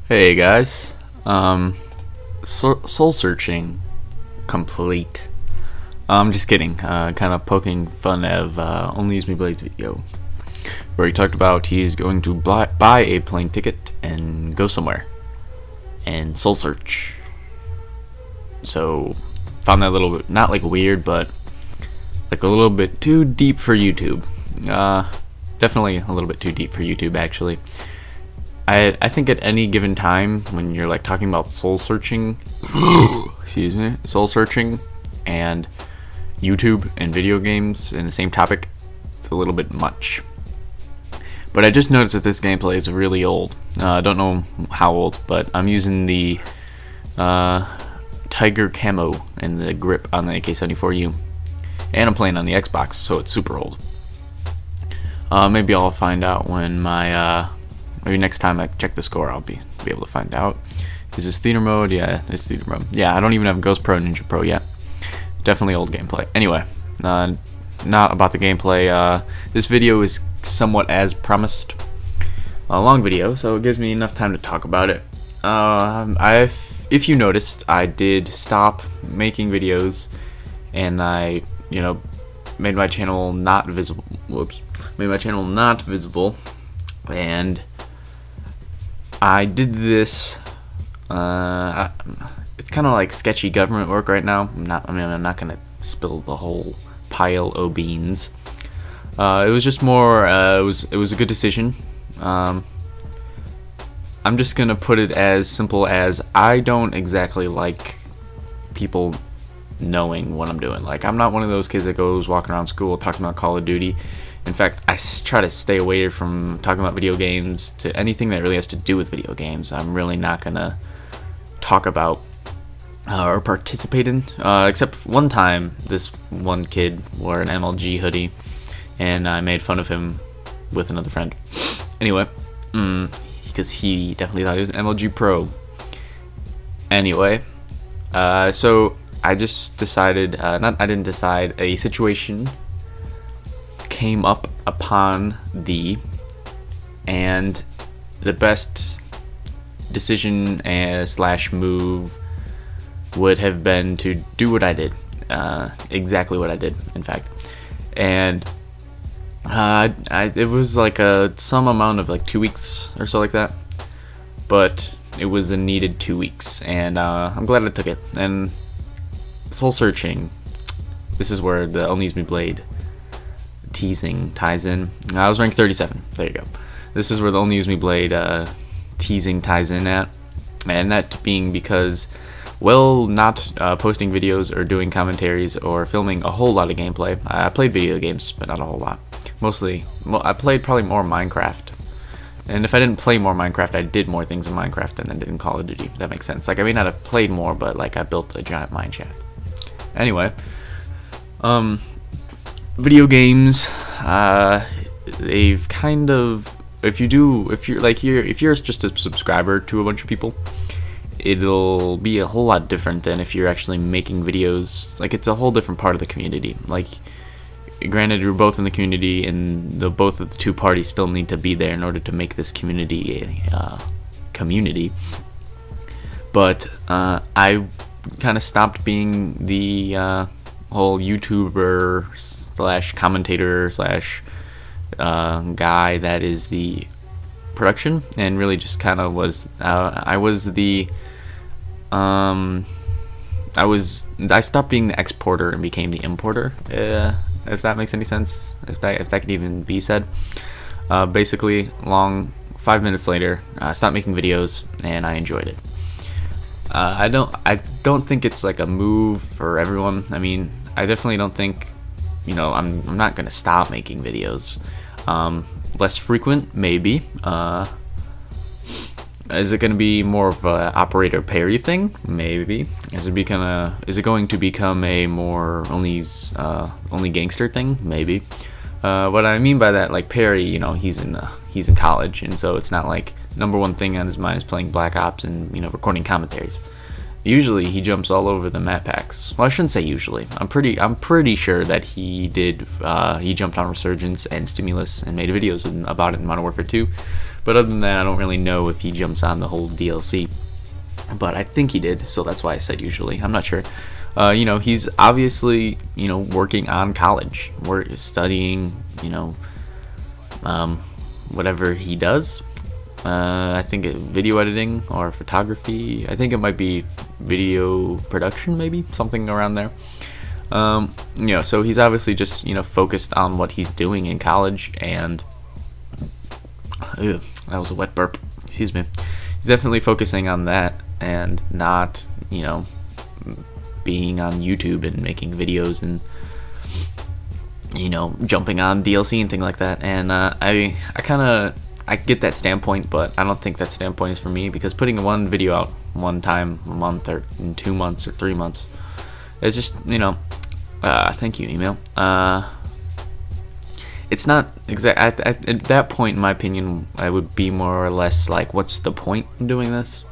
Hey guys, soul searching complete. I'm just kidding. Kind of poking fun of Only Use Me Blade's video, where he talked about he's going to buy a plane ticket and go somewhere and soul search. So found that a little bit not like weird, but like a little bit too deep for YouTube. Definitely a little bit too deep for YouTube, actually. I think at any given time when you're like talking about soul searching, excuse me, soul searching and YouTube and video games in the same topic, it's a little bit much. But I just noticed that this gameplay is really old. I don't know how old, but I'm using the Tiger camo and the grip on the AK-74U, and I'm playing on the Xbox, so it's super old. Maybe I'll find out when my maybe next time I check the score, I'll be able to find out. Is this theater mode? Yeah, it's theater mode. Yeah, I don't even have Ghost Pro Ninja Pro yet. Definitely old gameplay. Anyway, not about the gameplay. This video is somewhat as promised a long video, so it gives me enough time to talk about it. If you noticed, I did stop making videos, and I, made my channel not visible. Whoops, made my channel not visible, and I did this. It's kind of like sketchy government work right now. I'm not gonna spill the whole pile o' beans. It was just more. It was a good decision. I'm just gonna put it as simple as I don't exactly like people knowing what I'm doing. Like, I'm not one of those kids that goes walking around school talking about Call of Duty. In fact, I try to stay away from talking about video games to anything that really has to do with video games. I'm really not gonna talk about or participate in, except one time this one kid wore an MLG hoodie and I made fun of him with another friend. Anyway, because he definitely thought he was an MLG pro. Anyway, so I just decided, I didn't decide, a situation came up upon and the best decision slash move would have been to do what I did, exactly what I did, in fact. And it was like some amount of like 2 weeks or so like that, but it was a needed 2 weeks, and I'm glad I took it. And soul searching, this is where the Only Use Me Blade teasing ties in. I was ranked 37. There you go. This is where the Only Use Me Blade teasing ties in at, and that being because, well, not posting videos or doing commentaries or filming a whole lot of gameplay. I played video games, but not a whole lot. Mostly, I played probably more Minecraft. And if I didn't play more Minecraft, I did more things in Minecraft than I did in Call of Duty. If that makes sense. Like, I may not have played more, but like I built a giant mine shaft. Anyway, video games, they've kind of, if you're just a subscriber to a bunch of people, it'll be a whole lot different than if you're actually making videos. Like, it's a whole different part of the community. Like, granted, you're both in the community, and both of the two parties still need to be there in order to make this community a community. But I kind of stopped being the whole YouTuber slash commentator slash guy that is the production, and really just kind of was I stopped being the exporter and became the importer, if that makes any sense, if that could even be said. Basically, 5 minutes later, I stopped making videos and I enjoyed it. I don't think it's like a move for everyone. I mean, I definitely don't think, I'm not gonna stop making videos. Less frequent, maybe. Is it gonna be more of a operator parry thing? Maybe. Is it going to become a more only gangster thing? Maybe. What I mean by that, like Perry, he's in college, and so it's not like #1 thing on his mind is playing Black Ops and recording commentaries. Usually he jumps all over the map packs. Well, I shouldn't say usually. I'm pretty sure that he did. He jumped on Resurgence and Stimulus and made videos about it in Modern Warfare 2. But other than that, I don't really know if he jumps on the whole DLC. But I think he did, so that's why I said usually. I'm not sure. You know, he's obviously, you know, working on college. We're studying, you know, whatever he does. I think video editing or photography. I think it might be video production, maybe something around there. You know, so he's obviously just, you know, focused on what he's doing in college, and ew, that was a wet burp. Excuse me. He's definitely focusing on that and not, you know, being on YouTube and making videos and, you know, jumping on DLC and things like that. And I get that standpoint, but I don't think that standpoint is for me, because putting one video out one time a month or in 2 months or 3 months, it's just, you know, thank you, email. It's not exact. At that point, in my opinion, I would be more or less like, what's the point in doing this?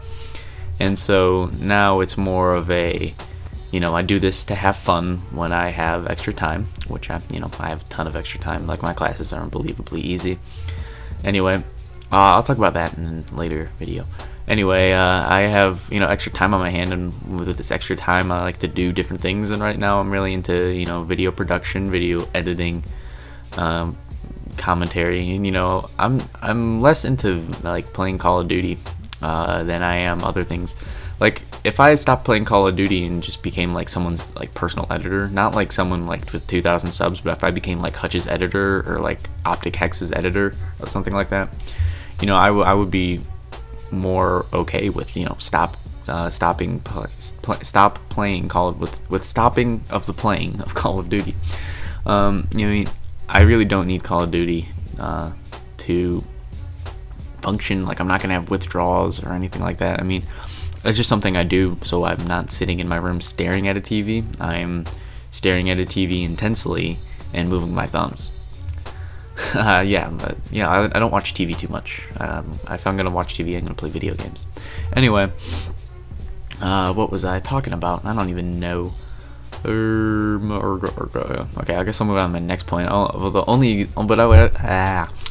And so now it's more of a, you know, I do this to have fun when I have extra time, which I have a ton of extra time. Like, my classes are unbelievably easy. Anyway, I'll talk about that in a later video. Anyway, I have, you know, extra time on my hand, and with this extra time, I like to do different things. And right now, I'm really into, you know, video production, video editing, commentary, and, you know, I'm less into like playing Call of Duty than I am other things. Like, if I stopped playing Call of Duty and just became like someone's like personal editor, not like someone like with 2,000 subs, but if I became like Hutch's editor or like Optic Hex's editor or something like that, you know, I would be more okay with, you know, stop playing with stopping of the playing of Call of Duty. You know, I really don't need Call of Duty to function. Like, I'm not gonna have withdrawals or anything like that. I mean, that's just something I do, so I'm not sitting in my room staring at a TV. I'm staring at a TV intensely and moving my thumbs. Yeah, but yeah, I don't watch TV too much. If I'm gonna watch TV, I'm gonna play video games. Anyway, what was I talking about? I don't even know. Okay, I guess I'll move on to my next point.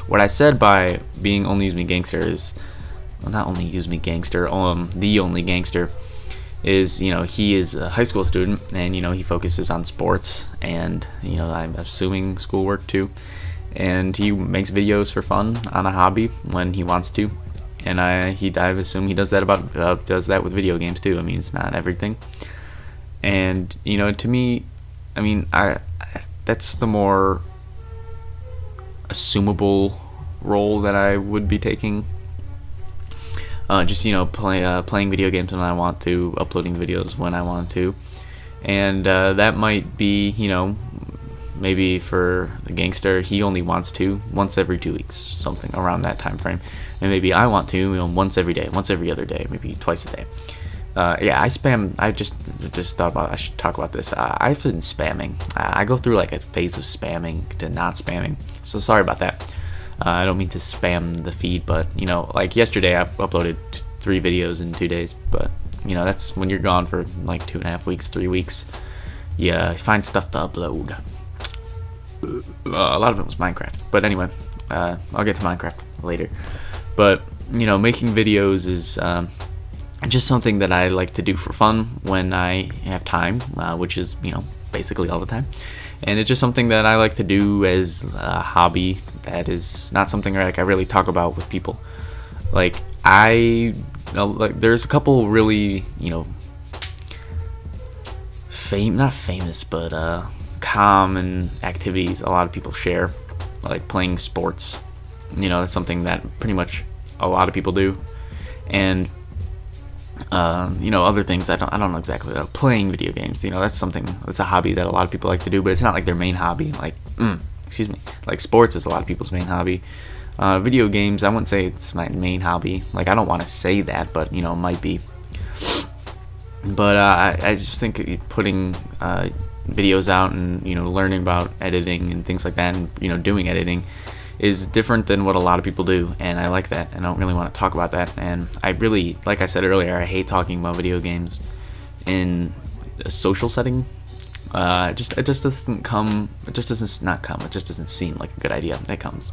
What I said by being Only Use Me Gangster is, well, not Only Use Me Gangster, the Only Gangster is, you know, he is a high school student, and, you know, he focuses on sports, and, you know, I'm assuming schoolwork too, and he makes videos for fun on a hobby when he wants to, and I assume he does that with video games too. I mean, it's not everything. And, you know, to me, I mean, that's the more assumable role that I would be taking. Just, you know, playing video games when I want to, uploading videos when I want to. And that might be, you know, maybe for the gangster, he only wants to once every 2 weeks, something around that time frame. And maybe I want to, you know, once every day, once every other day, maybe twice a day. Yeah, I spam. I just thought about, I should talk about this. I've been spamming. I go through like a phase of spamming to not spamming. So sorry about that. I don't mean to spam the feed, but, you know, like yesterday I uploaded 3 videos in 2 days. But, you know, that's when you're gone for like 2.5 weeks, 3 weeks. Yeah, find stuff to upload. A lot of it was Minecraft. But anyway, I'll get to Minecraft later. But, you know, making videos is just something that I like to do for fun when I have time, which is, you know, basically all the time. And it's just something that I like to do as a hobby. That is not something like I really talk about with people. Like, there's a couple really, you know, not famous, but common activities a lot of people share, like playing sports. You know, that's something that pretty much a lot of people do. And you know, other things I don't know exactly. Playing video games, you know, that's a hobby that a lot of people like to do, but it's not like their main hobby. Like, excuse me, like sports is a lot of people's main hobby. Video games, I wouldn't say it's my main hobby. Like, I don't want to say that, but, you know, it might be. But I just think putting videos out and, you know, learning about editing and things like that, and, you know, doing editing is different than what a lot of people do, and I like that, and I don't really want to talk about that. And I really, like I said earlier, I hate talking about video games in a social setting. It just doesn't come. It just doesn't not come. It just doesn't seem like a good idea. It comes,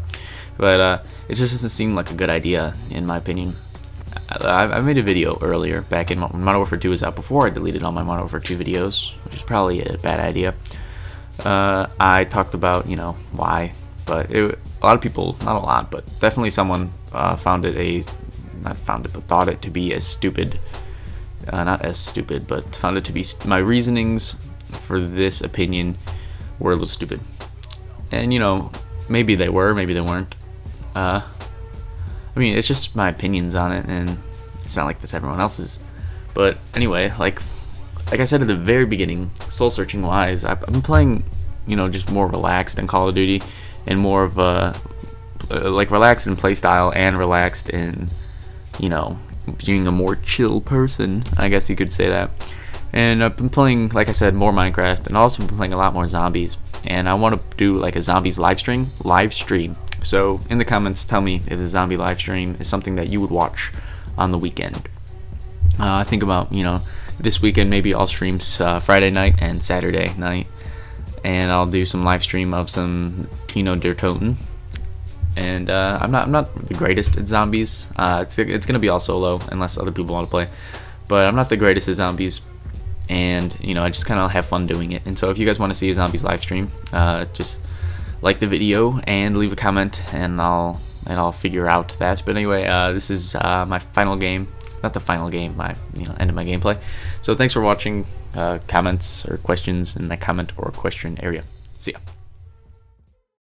but it just doesn't seem like a good idea in my opinion. I made a video earlier back in when Modern Warfare 2 was out, before I deleted all my Modern Warfare 2 videos, which is probably a bad idea. I talked about, you know, why, but a lot of people, not a lot, but definitely someone thought it to be as stupid, not as stupid, but found it to be my reasonings for this opinion were a little stupid. And, you know, maybe they were, maybe they weren't. I mean, it's just my opinions on it, and it's not like that's everyone else's. But anyway, like I said at the very beginning, soul searching wise, I've been playing, you know, just more relaxed than Call of Duty, and more of a like relaxed in play style and relaxed in, you know, being a more chill person, I guess you could say that. And I've been playing, like I said, more Minecraft, and also been playing a lot more zombies. And I want to do like a zombies live stream. So in the comments, tell me if a zombie live stream is something that you would watch on the weekend. I think about, you know, this weekend maybe I'll stream Friday night and Saturday night, and I'll do some live stream of some Kino der Toten. And I'm not the greatest at zombies. It's gonna be all solo unless other people want to play, but I'm not the greatest at zombies. And you know, I just kind of have fun doing it. And so if you guys want to see a zombies live stream, just like the video and leave a comment, and I'll figure out that. But anyway, this is my final game, not the final game, my end of my gameplay. So thanks for watching. Comments or questions in the comment or question area. See ya.